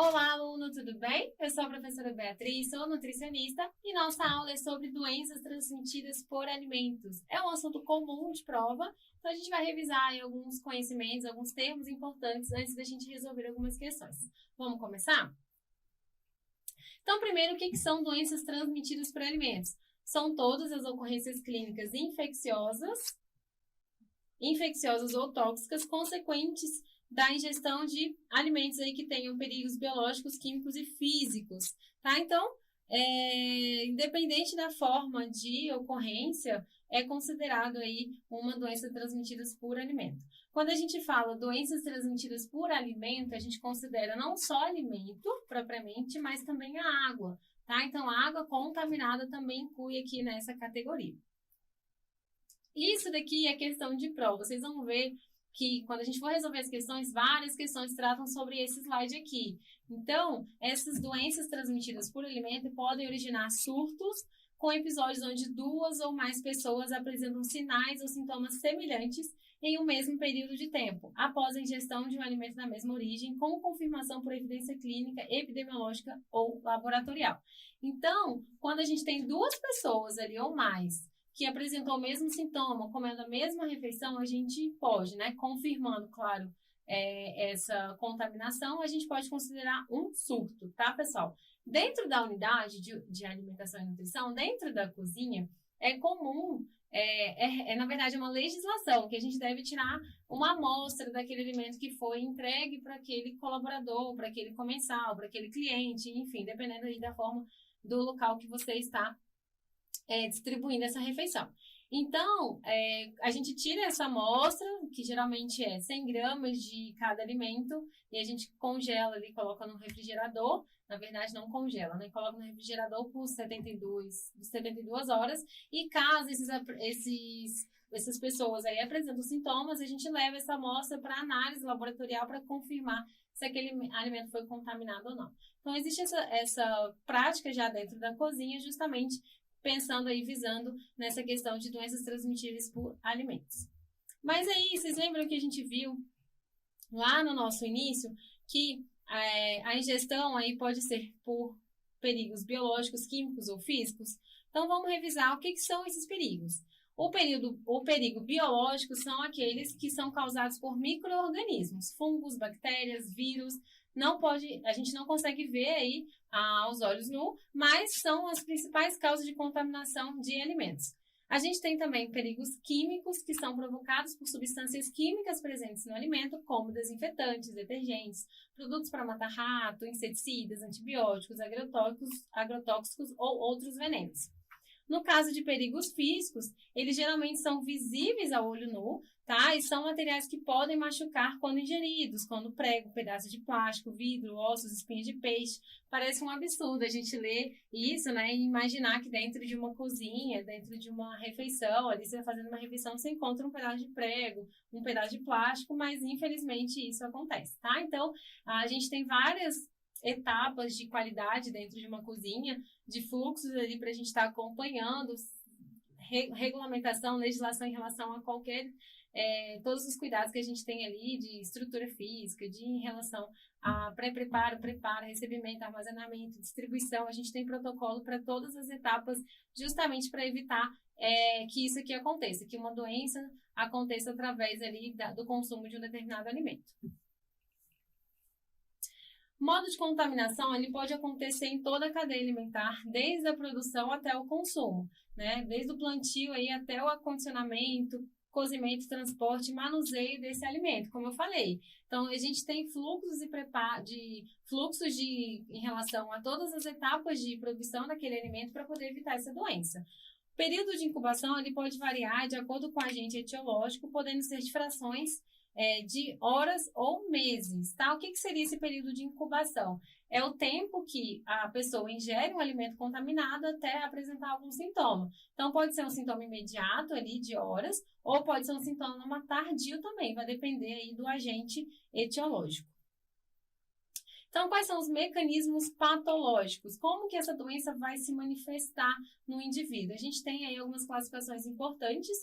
Olá, aluno, tudo bem? Eu sou a professora Beatriz, sou nutricionista e nossa aula é sobre doenças transmitidas por alimentos. É um assunto comum de prova, então a gente vai revisar aí alguns conhecimentos, alguns termos importantes antes da gente resolver algumas questões. Vamos começar? Então, primeiro, o que são doenças transmitidas por alimentos? São todas as ocorrências clínicas infecciosas ou tóxicas consequentes da ingestão de alimentos aí que tenham perigos biológicos, químicos e físicos, tá? Então, independente da forma de ocorrência, é considerado aí uma doença transmitida por alimento. Quando a gente fala doenças transmitidas por alimento, a gente considera não só alimento propriamente, mas também a água, tá? Então, a água contaminada também inclui aqui nessa categoria. Isso daqui é questão de prova. Vocês vão ver que quando a gente for resolver as questões, várias questões tratam sobre esse slide aqui. Então, essas doenças transmitidas por alimento podem originar surtos com episódios onde 2 ou mais pessoas apresentam sinais ou sintomas semelhantes em um mesmo período de tempo, após a ingestão de um alimento da mesma origem, com confirmação por evidência clínica, epidemiológica ou laboratorial. Então, quando a gente tem 2 pessoas ali ou mais que apresentou o mesmo sintoma, comendo a mesma refeição, a gente pode, né, confirmando, claro, essa contaminação, a gente pode considerar um surto, tá, pessoal? Dentro da unidade de alimentação e nutrição, dentro da cozinha, é comum, na verdade, uma legislação que a gente deve tirar uma amostra daquele alimento que foi entregue para aquele colaborador, para aquele comensal, para aquele cliente, enfim, dependendo aí da forma do local que você está distribuindo essa refeição. Então, a gente tira essa amostra, que geralmente é 100 gramas de cada alimento, e a gente congela ali, coloca no refrigerador. Na verdade, não congela, né? Coloca no refrigerador por 72 horas, e caso essas pessoas aí apresentem sintomas, a gente leva essa amostra para análise laboratorial para confirmar se aquele alimento foi contaminado ou não. Então, existe essa prática já dentro da cozinha, justamente pensando aí, visando nessa questão de doenças transmitidas por alimentos. Mas aí, vocês lembram que a gente viu lá no nosso início que a ingestão aí pode ser por perigos biológicos, químicos ou físicos? Então, vamos revisar o que são esses perigos. O perigo biológico são aqueles que são causados por micro-organismos, fungos, bactérias, vírus. A gente não consegue ver aí aos olhos nus, mas são as principais causas de contaminação de alimentos. A gente tem também perigos químicos, que são provocados por substâncias químicas presentes no alimento, como desinfetantes, detergentes, produtos para matar rato, inseticidas, antibióticos, agrotóxicos ou outros venenos. No caso de perigos físicos, eles geralmente são visíveis ao olho nu, tá? E são materiais que podem machucar quando ingeridos, quando prego, pedaços de plástico, vidro, ossos, espinhas de peixe. Parece um absurdo a gente ler isso, né? E imaginar que dentro de uma cozinha, dentro de uma refeição, ali você vai fazendo uma refeição, você encontra um pedaço de prego, um pedaço de plástico, mas infelizmente isso acontece, tá? Então, a gente tem várias etapas de qualidade dentro de uma cozinha, de fluxos ali para a gente estar acompanhando, regulamentação, legislação em relação a todos os cuidados que a gente tem ali de estrutura física, em relação a pré-preparo, preparo, recebimento, armazenamento, distribuição. A gente tem protocolo para todas as etapas, justamente para evitar que isso aqui aconteça, que uma doença aconteça através ali do consumo de um determinado alimento. O modo de contaminação ele pode acontecer em toda a cadeia alimentar, desde a produção até o consumo, né? Desde o plantio aí até o acondicionamento, cozimento, transporte e manuseio desse alimento, como eu falei. Então, a gente tem fluxos em relação a todas as etapas de produção daquele alimento para poder evitar essa doença. O período de incubação ele pode variar de acordo com o agente etiológico, podendo ser de frações de horas ou meses, tá? O que seria esse período de incubação? É o tempo que a pessoa ingere um alimento contaminado até apresentar algum sintoma. Então, pode ser um sintoma imediato ali de horas, ou pode ser um sintoma tardio também, vai depender aí do agente etiológico. Então, quais são os mecanismos patológicos? Como que essa doença vai se manifestar no indivíduo? A gente tem aí algumas classificações importantes,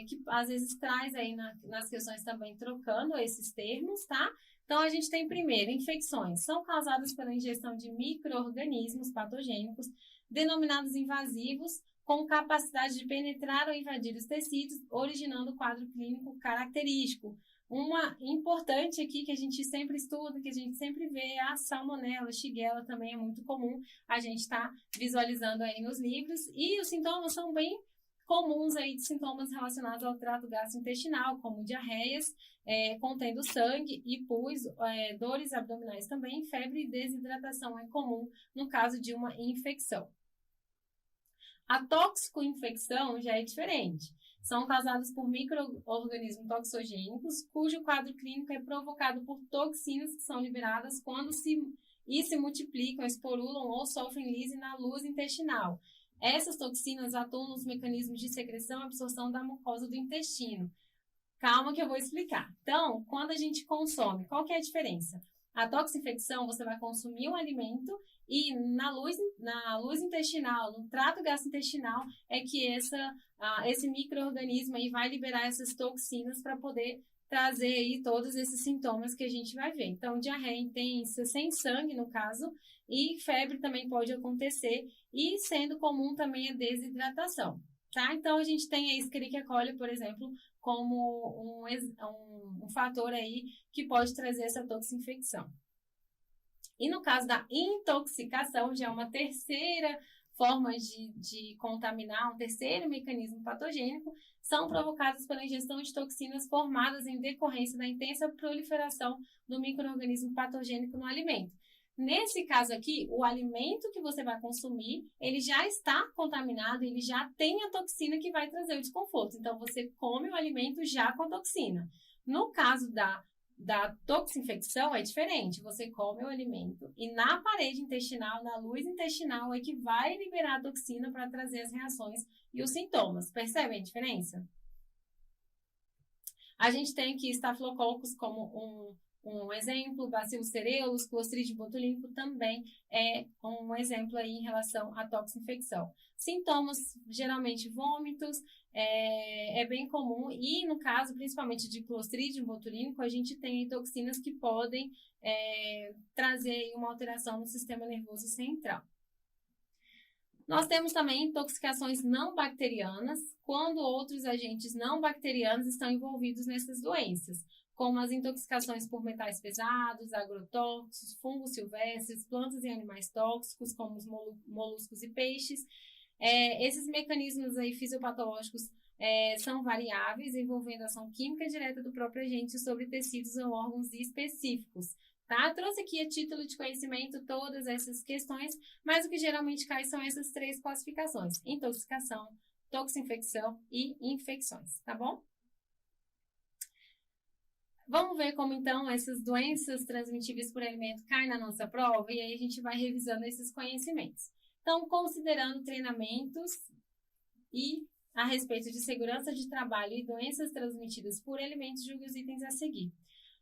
que às vezes traz aí nas questões também trocando esses termos, tá? Então, a gente tem primeiro, infecções. São causadas pela ingestão de micro-organismos patogênicos, denominados invasivos, com capacidade de penetrar ou invadir os tecidos, originando quadro clínico característico. Uma importante aqui que a gente sempre estuda, que a gente sempre vê, é a salmonela, shigella também é muito comum, a gente está visualizando aí nos livros, e os sintomas são bem comuns aí de sintomas relacionados ao trato gastrointestinal, como diarreias, contendo sangue e pus, dores abdominais também, febre e desidratação é comum no caso de uma infecção. A toxicoinfecção já é diferente. São causadas por micro-organismos toxogênicos, cujo quadro clínico é provocado por toxinas que são liberadas quando se multiplicam, esporulam ou sofrem lise na luz intestinal. Essas toxinas atuam nos mecanismos de secreção e absorção da mucosa do intestino. Calma que eu vou explicar. Então, quando a gente consome, qual que é a diferença? A toxinfecção, você vai consumir um alimento e na luz intestinal, no trato gastrointestinal, é que esse micro-organismo aí vai liberar essas toxinas para poder trazer aí todos esses sintomas que a gente vai ver. Então, diarreia intensa, sem sangue no caso, e febre também pode acontecer, e sendo comum também a desidratação, tá? Então, a gente tem a Escherichia coli, por exemplo, como um fator aí que pode trazer essa toxinfecção. E no caso da intoxicação, já é uma terceira forma de contaminar, um terceiro mecanismo patogênico, são provocadas pela ingestão de toxinas formadas em decorrência da intensa proliferação do micro-organismo patogênico no alimento. Nesse caso aqui, o alimento que você vai consumir, ele já está contaminado, ele já tem a toxina que vai trazer o desconforto. Então, você come o alimento já com a toxina. No caso da toxinfecção é diferente, você come o alimento e na parede intestinal, na luz intestinal é que vai liberar a toxina para trazer as reações e os sintomas. Percebem a diferença? A gente tem aqui estafilococcus como um exemplo, Bacillus cereus, Clostridium botulínico também é um exemplo aí em relação à toxinfecção. Sintomas, geralmente vômitos, é bem comum e no caso, principalmente de Clostridium botulínico, a gente tem toxinas que podem trazer uma alteração no sistema nervoso central. Nós temos também intoxicações não bacterianas, quando outros agentes não bacterianos estão envolvidos nessas doenças, como as intoxicações por metais pesados, agrotóxicos, fungos silvestres, plantas e animais tóxicos, como os moluscos e peixes. Esses mecanismos aí fisiopatológicos são variáveis, envolvendo a ação química direta do próprio agente sobre tecidos ou órgãos específicos. Tá? Trouxe aqui a título de conhecimento todas essas questões, mas o que geralmente cai são essas três classificações: intoxicação, toxinfecção e infecções, tá bom? Vamos ver como, então, essas doenças transmitíveis por alimento caem na nossa prova e aí a gente vai revisando esses conhecimentos. Então, considerando treinamentos e a respeito de segurança de trabalho e doenças transmitidas por alimentos, julgue os itens a seguir.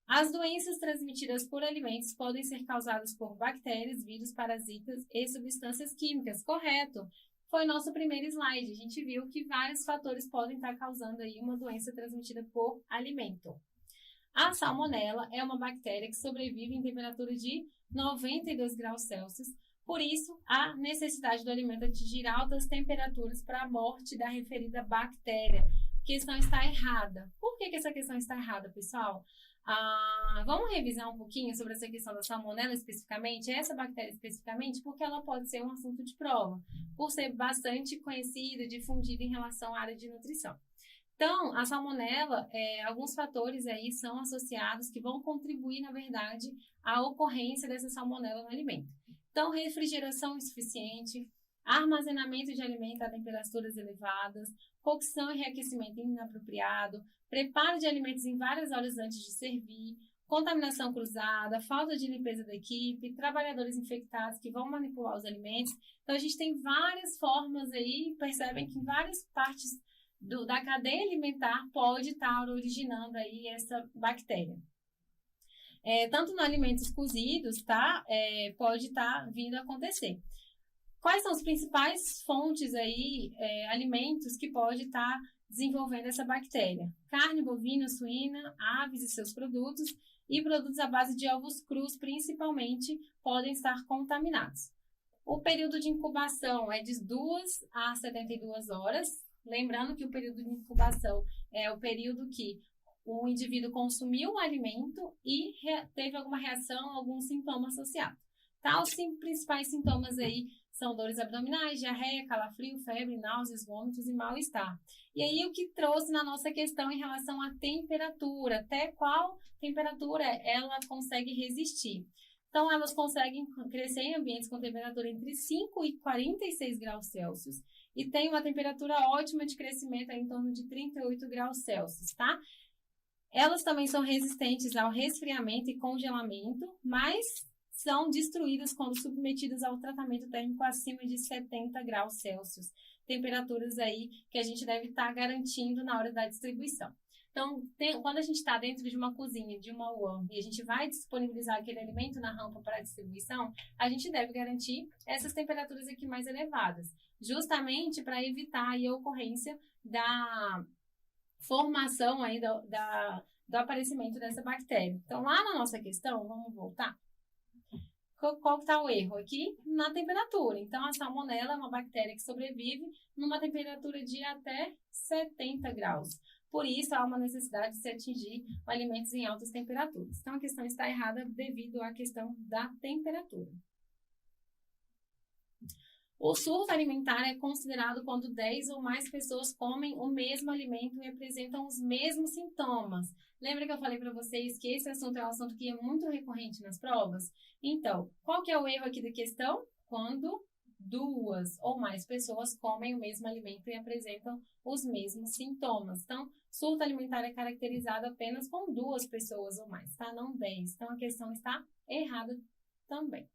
As doenças transmitidas por alimentos podem ser causadas por bactérias, vírus, parasitas e substâncias químicas. Correto! Foi nosso primeiro slide. A gente viu que vários fatores podem estar causando aí uma doença transmitida por alimento. A salmonela é uma bactéria que sobrevive em temperatura de 92 graus Celsius. Por isso, a necessidade do alimento atingir altas temperaturas para a morte da referida bactéria. A questão está errada. Por que essa questão está errada, pessoal? Vamos revisar um pouquinho sobre essa questão da salmonela especificamente, essa bactéria especificamente, porque ela pode ser um assunto de prova, por ser bastante conhecida e difundida em relação à área de nutrição. Então, a salmonela, alguns fatores aí são associados que vão contribuir, na verdade, à ocorrência dessa salmonela no alimento. Então, refrigeração insuficiente, armazenamento de alimento a temperaturas elevadas, cocção e reaquecimento inapropriado, preparo de alimentos em várias horas antes de servir, contaminação cruzada, falta de limpeza da equipe, trabalhadores infectados que vão manipular os alimentos. Então, a gente tem várias formas aí, percebem que em várias partes da cadeia alimentar pode estar originando aí essa bactéria. Tanto nos alimentos cozidos, tá? Pode estar vindo a acontecer. Quais são as principais fontes aí, alimentos que pode estar desenvolvendo essa bactéria? Carne bovina, suína, aves e seus produtos, e produtos à base de ovos crus, principalmente, podem estar contaminados. O período de incubação é de 2 a 72 horas. Lembrando que o período de incubação é o período que o indivíduo consumiu o alimento e teve alguma reação, algum sintoma associado. Tá? Os principais sintomas aí são dores abdominais, diarreia, calafrio, febre, náuseas, vômitos e mal-estar. E aí o que trouxe na nossa questão em relação à temperatura, até qual temperatura ela consegue resistir. Então, elas conseguem crescer em ambientes com temperatura entre 5 e 46 graus Celsius e tem uma temperatura ótima de crescimento em torno de 38 graus Celsius, tá? Elas também são resistentes ao resfriamento e congelamento, mas são destruídas quando submetidas ao tratamento térmico acima de 70 graus Celsius. Temperaturas aí que a gente deve estar garantindo na hora da distribuição. Então, quando a gente está dentro de uma cozinha, de uma UAM, e a gente vai disponibilizar aquele alimento na rampa para distribuição, a gente deve garantir essas temperaturas aqui mais elevadas, justamente para evitar aí a ocorrência da formação aí do aparecimento dessa bactéria. Então, lá na nossa questão, vamos voltar. Qual está o erro aqui? Na temperatura. Então, a salmonela é uma bactéria que sobrevive numa temperatura de até 70 graus. Por isso, há uma necessidade de se atingir alimentos em altas temperaturas. Então, a questão está errada devido à questão da temperatura. O surto alimentar é considerado quando 10 ou mais pessoas comem o mesmo alimento e apresentam os mesmos sintomas. Lembra que eu falei para vocês que esse assunto é um assunto que é muito recorrente nas provas? Então, qual que é o erro aqui da questão? Quando 2 ou mais pessoas comem o mesmo alimento e apresentam os mesmos sintomas. Então, surto alimentar é caracterizado apenas com 2 pessoas ou mais, tá? Não 10. Então, a questão está errada também.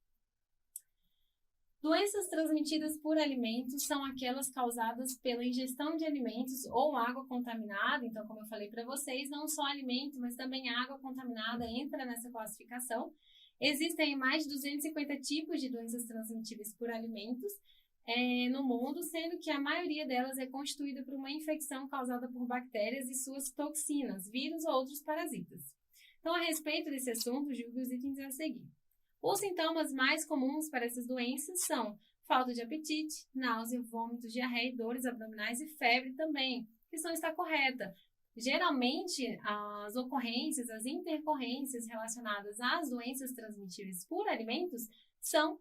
Doenças transmitidas por alimentos são aquelas causadas pela ingestão de alimentos ou água contaminada. Então, como eu falei para vocês, não só alimento, mas também água contaminada entra nessa classificação. Existem mais de 250 tipos de doenças transmitidas por alimentos no mundo, sendo que a maioria delas é constituída por uma infecção causada por bactérias e suas toxinas, vírus ou outros parasitas. Então, a respeito desse assunto, julgue os itens a seguir. Os sintomas mais comuns para essas doenças são falta de apetite, náusea, vômitos, diarreia, dores abdominais e febre também. A questão está correta. Geralmente, as ocorrências, as intercorrências relacionadas às doenças transmitidas por alimentos são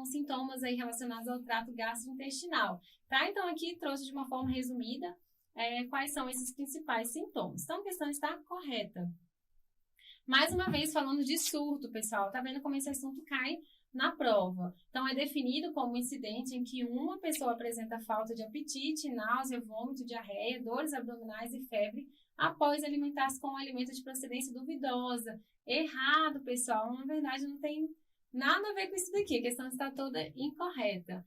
sintomas aí relacionados ao trato gastrointestinal. Tá? Então, aqui trouxe de uma forma resumida quais são esses principais sintomas. Então, a questão está correta. Mais uma vez, falando de surto, pessoal, tá vendo como esse assunto cai na prova? Então, é definido como um incidente em que uma pessoa apresenta falta de apetite, náusea, vômito, diarreia, dores abdominais e febre após alimentar-se com um alimento de procedência duvidosa. Errado, pessoal. Na verdade, não tem nada a ver com isso daqui. A questão está toda incorreta.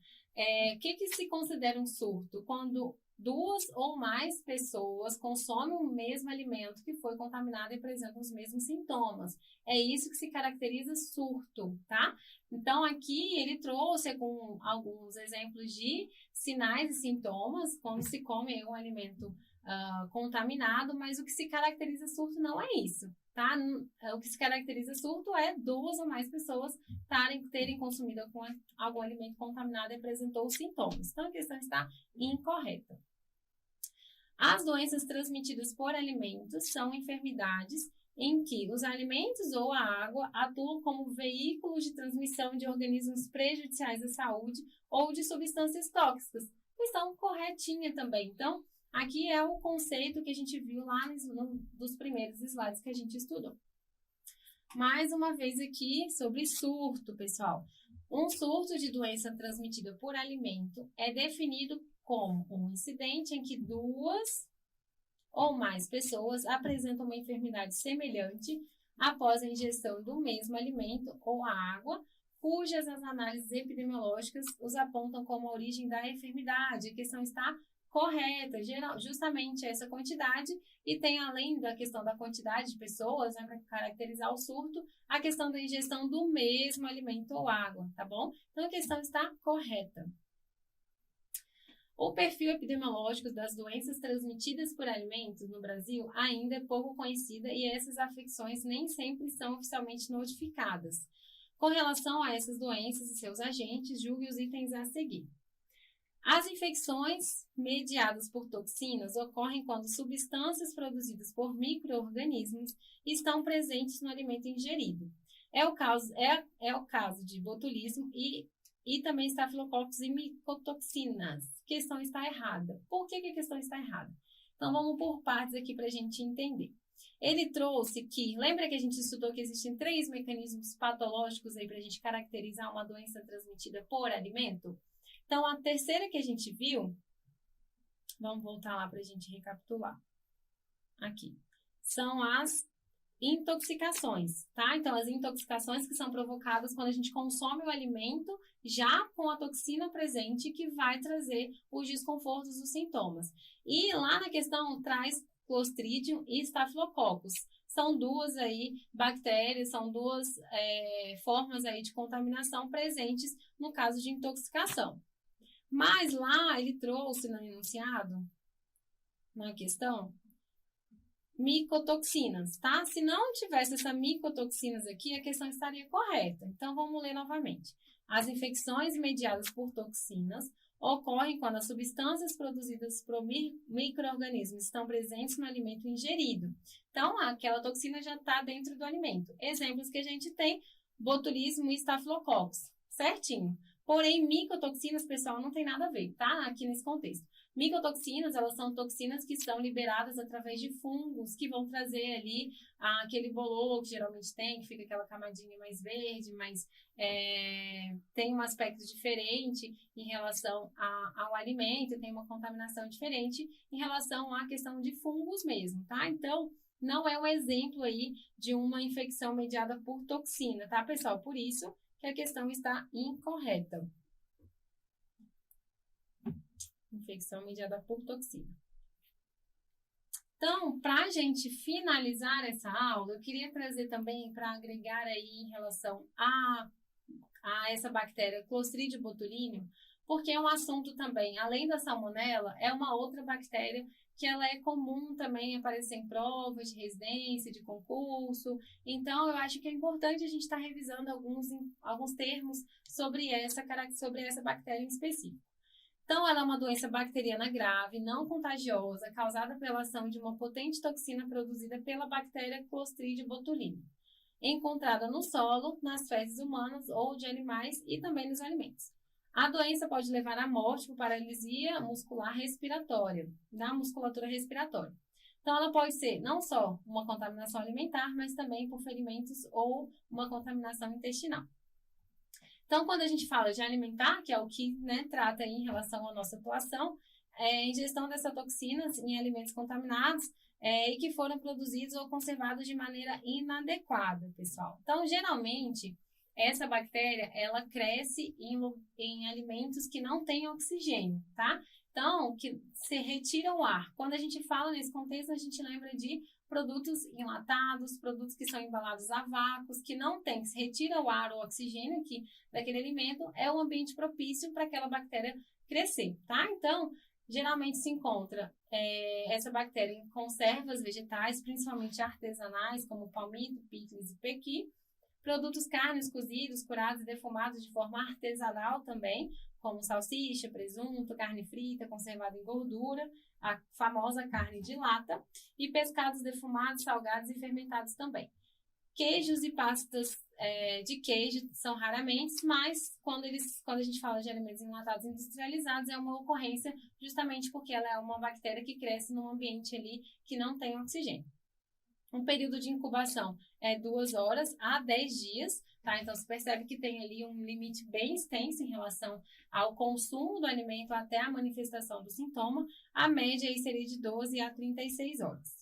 O que se considera um surto? Quando 2 ou mais pessoas consomem o mesmo alimento que foi contaminado e apresentam os mesmos sintomas. É isso que se caracteriza surto, tá? Então, aqui ele trouxe com alguns exemplos de sinais e sintomas quando se come um alimento contaminado, mas o que se caracteriza surto não é isso, tá? O que se caracteriza surto é 2 ou mais pessoas terem consumido algum alimento contaminado e apresentou os sintomas. Então, a questão está incorreta. As doenças transmitidas por alimentos são enfermidades em que os alimentos ou a água atuam como veículos de transmissão de organismos prejudiciais à saúde ou de substâncias tóxicas. Questão corretinha também. Então, aqui é o conceito que a gente viu lá nos primeiros slides que a gente estudou. Mais uma vez aqui sobre surto, pessoal. Um surto de doença transmitida por alimento é definido como um incidente em que 2 ou mais pessoas apresentam uma enfermidade semelhante após a ingestão do mesmo alimento ou água, cujas as análises epidemiológicas os apontam como a origem da enfermidade. A questão está correta, justamente essa quantidade, e tem, além da questão da quantidade de pessoas, né, para caracterizar o surto, a questão da ingestão do mesmo alimento ou água, tá bom? Então, a questão está correta. O perfil epidemiológico das doenças transmitidas por alimentos no Brasil ainda é pouco conhecida e essas afecções nem sempre são oficialmente notificadas. Com relação a essas doenças e seus agentes, julgue os itens a seguir. As infecções mediadas por toxinas ocorrem quando substâncias produzidas por micro-organismos estão presentes no alimento ingerido. É o caso de botulismo e também estafilococcus e micotoxinas. A questão está errada. Por que a questão está errada? Então, vamos por partes aqui para a gente entender. Ele trouxe que, lembra que a gente estudou que existem 3 mecanismos patológicos aí para a gente caracterizar uma doença transmitida por alimento? Então, a terceira que a gente viu, vamos voltar lá para a gente recapitular. Aqui, são as intoxicações, tá? Então, as intoxicações que são provocadas quando a gente consome o alimento já com a toxina presente que vai trazer os desconfortos, os sintomas. E lá na questão traz Clostridium e Staphylococcus. São 2 aí bactérias, são 2 formas aí de contaminação presentes no caso de intoxicação. Mas lá ele trouxe no enunciado, na questão, micotoxinas, tá? Se não tivesse essa micotoxinas aqui, a questão estaria correta. Então, vamos ler novamente. As infecções mediadas por toxinas ocorrem quando as substâncias produzidas por micro-organismos estão presentes no alimento ingerido. Então, aquela toxina já está dentro do alimento. Exemplos que a gente tem, botulismo e estafilococcus, certinho. Porém, micotoxinas, pessoal, não tem nada a ver, tá? Aqui nesse contexto. Micotoxinas, elas são toxinas que são liberadas através de fungos, que vão trazer ali aquele bolor que geralmente tem, que fica aquela camadinha mais verde, mas tem um aspecto diferente em relação ao alimento, tem uma contaminação diferente em relação à questão de fungos mesmo, tá? Então, não é um exemplo aí de uma infecção mediada por toxina, tá, pessoal? Por isso que a questão está incorreta. Infecção mediada por toxina. Então, para a gente finalizar essa aula, eu queria trazer também para agregar aí em relação a essa bactéria Clostridium botulinum, porque é um assunto também, além da salmonela, é uma outra bactéria que ela é comum também aparecer em provas de residência, de concurso. Então, eu acho que é importante a gente estar revisando alguns termos sobre essa bactéria em específico. Então, ela é uma doença bacteriana grave, não contagiosa, causada pela ação de uma potente toxina produzida pela bactéria Clostridium botulinum, encontrada no solo, nas fezes humanas ou de animais e também nos alimentos. A doença pode levar à morte por paralisia muscular respiratória, da musculatura respiratória. Então, ela pode ser não só uma contaminação alimentar, mas também por ferimentos ou uma contaminação intestinal. Então, quando a gente fala de alimentar, que é o que trata aí em relação à nossa atuação, ingestão dessas toxinas em alimentos contaminados e que foram produzidos ou conservados de maneira inadequada, pessoal. Então, geralmente, essa bactéria, ela cresce em alimentos que não têm oxigênio, tá? Então, que se retira o ar. Quando a gente fala nesse contexto, a gente lembra de produtos enlatados, produtos que são embalados a vácuos, que não tem, se retira o ar ou o oxigênio aqui daquele alimento, é um ambiente propício para aquela bactéria crescer, tá? Então, geralmente se encontra essa bactéria em conservas vegetais, principalmente artesanais, como palmito, picles e pequi, produtos carnes cozidos, curados e defumados de forma artesanal também, como salsicha, presunto, carne frita, conservada em gordura, a famosa carne de lata, e pescados defumados, salgados e fermentados também. Queijos e pastas de queijo são raramente, mas quando a gente fala de alimentos enlatados industrializados, é uma ocorrência justamente porque ela é uma bactéria que cresce num ambiente ali que não tem oxigênio. Um período de incubação é 2 horas a 10 dias, tá? Então, você percebe que tem ali um limite bem extenso em relação ao consumo do alimento até a manifestação do sintoma. A média aí seria de 12 a 36 horas.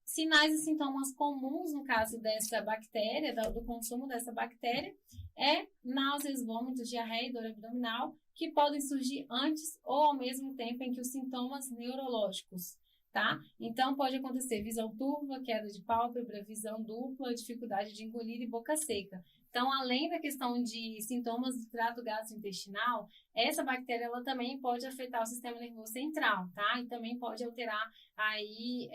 Sinais e sintomas comuns no caso dessa bactéria, do consumo dessa bactéria, é náuseas, vômitos, diarreia e dor abdominal, que podem surgir antes ou ao mesmo tempo em que os sintomas neurológicos, tá? Então, pode acontecer visão turva, queda de pálpebra, visão dupla, dificuldade de engolir e boca seca. Então, além da questão de sintomas do trato gastrointestinal, essa bactéria ela também pode afetar o sistema nervoso central, tá? E também pode alterar aí,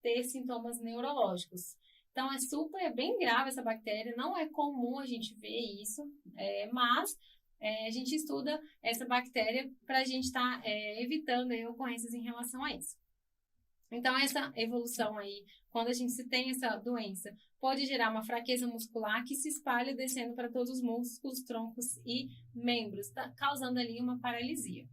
ter sintomas neurológicos. Então, é bem grave essa bactéria, não é comum a gente ver isso, mas a gente estuda essa bactéria para a gente estar evitando aí ocorrências em relação a isso. Então, essa evolução aí, quando a gente tem essa doença, pode gerar uma fraqueza muscular que se espalha descendo para todos os músculos, troncos e membros, causando ali uma paralisia.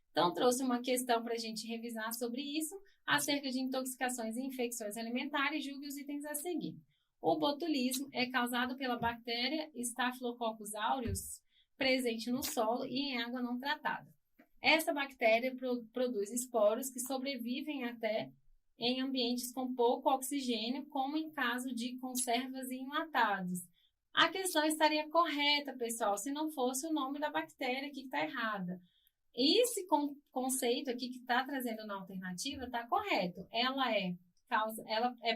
Então, trouxe uma questão para a gente revisar sobre isso, acerca de intoxicações e infecções alimentares, julgue os itens a seguir. O botulismo é causado pela bactéria Staphylococcus aureus, presente no solo e em água não tratada. Essa bactéria produz esporos que sobrevivem até em ambientes com pouco oxigênio, como em caso de conservas e enlatados. A questão estaria correta, pessoal, se não fosse o nome da bactéria aqui que está errada. Esse conceito aqui que está trazendo na alternativa está correto. Ela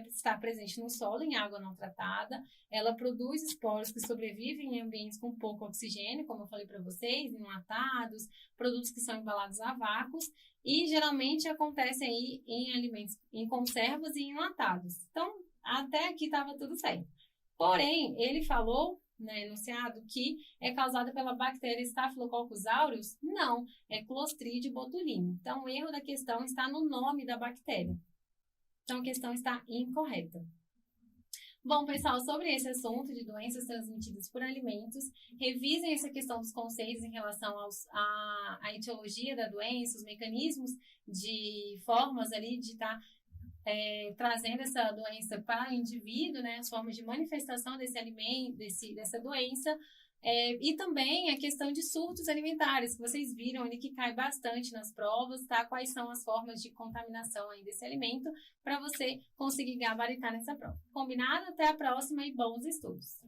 está presente no solo, em água não tratada, ela produz esporos que sobrevivem em ambientes com pouco oxigênio, como eu falei para vocês, enlatados, produtos que são embalados a vácuos, e geralmente acontece aí em alimentos, em conservas e enlatados. Então, até aqui estava tudo certo. Porém, ele falou, enunciado, que é causada pela bactéria Staphylococcus aureus? Não, é Clostridium botulinum. Então, o erro da questão está no nome da bactéria. Então, a questão está incorreta. Bom, pessoal, sobre esse assunto de doenças transmitidas por alimentos, revisem essa questão dos conceitos em relação à etiologia da doença, os mecanismos de formas ali de estar trazendo essa doença para o indivíduo, as formas de manifestação desse alimento, dessa doença, e também a questão de surtos alimentares, que vocês viram ali que cai bastante nas provas, tá? Quais são as formas de contaminação aí desse alimento, para você conseguir gabaritar nessa prova. Combinado? Até a próxima e bons estudos!